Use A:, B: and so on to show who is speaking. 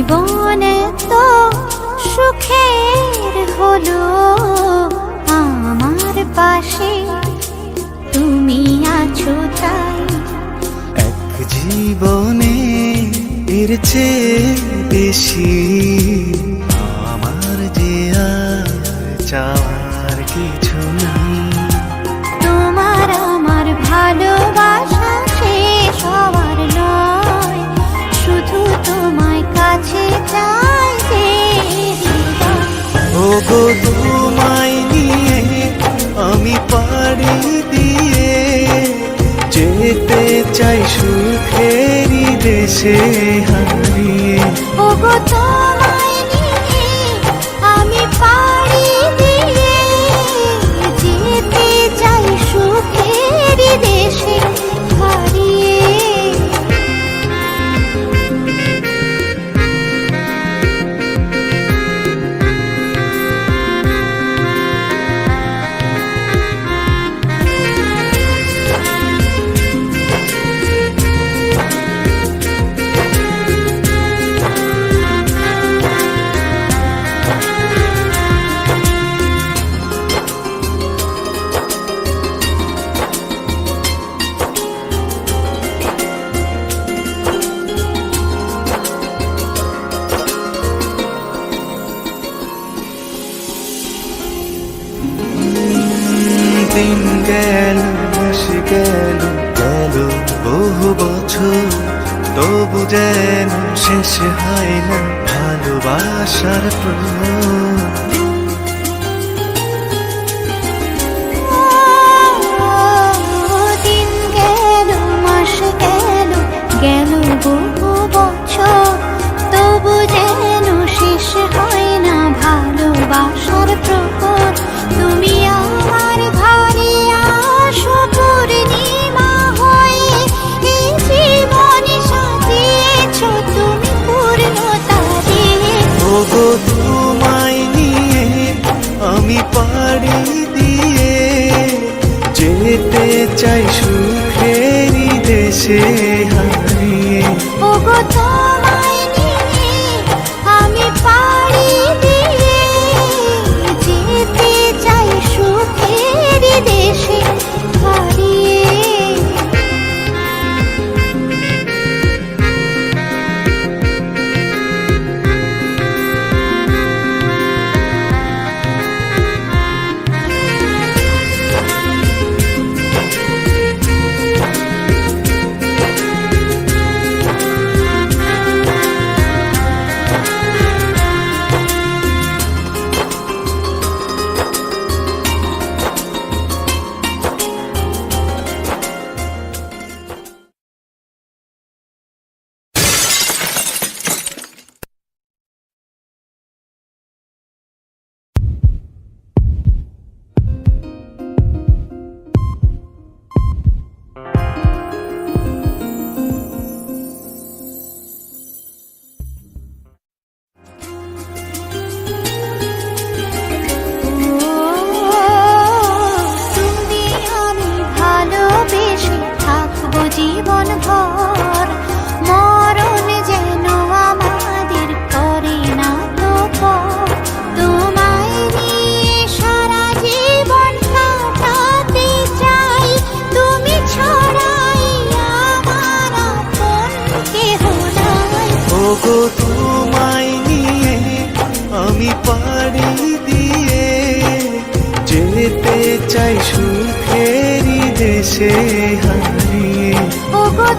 A: জীবনে তো সুখের হলো আমার পাশে তুমি আছো তাই।
B: এক জীবনে এর চেয়ে বেশি আমার যে আর চাওয়ার কিছু নাই।
A: তোমার আমার ভালোবাসা শেষ হওয়ার নয়, শুধু তোমায় কাছে চাই যে হৃদয়।
B: ওগো তোমায় নিয়ে আমি পাড়ি দিয়ে যেতে চাই সুখেরই দেশে হারিয়ে।
A: ওগো তোমায় নিয়ে আমি পাড়ি দিয়ে যেতে চাই সুখের দেশে হারিয়ে।
B: দিন গেল মাস গেল গেল বহু বছর, তবু যেন শেষ হয় না ভালোবাসার প্রহর।
A: দিন গেল মাস গেল গেল বহু বছর, তবু যেন শেষ হয় না ভালোবাসার প্রহর। তুমি আমার ঘরে আসো পূর্ণিমা হয়ে, এই জীবনে সাজিয়েছ তুমি পূর্ণতা দিয়ে।
B: ওগো তোমায় নিয়ে আমি পাড়ি দিয়ে যেতে চাই সুখেরই দেশে হারিয়ে।
A: ওগো তোমায় নিয়ে আমি পাড়ি দিয়ে যেতে চাই সুখের দেশে হারিয়ে। তুমি আমি ভালোবেসে থাকবো জীবন ভর, মরণ যেন আমাদের করে না তো পর। তোমায় নিয়ে সারা জীবন কাটাতে চাই, তুমি ছড়াই আমার আপন কেহ নাই।
B: ওগো তোমায় নিয়ে আমি পাড়ি দিয়ে যেতে চাই সুখেরই দেশে হারিয়ে।
A: ওগো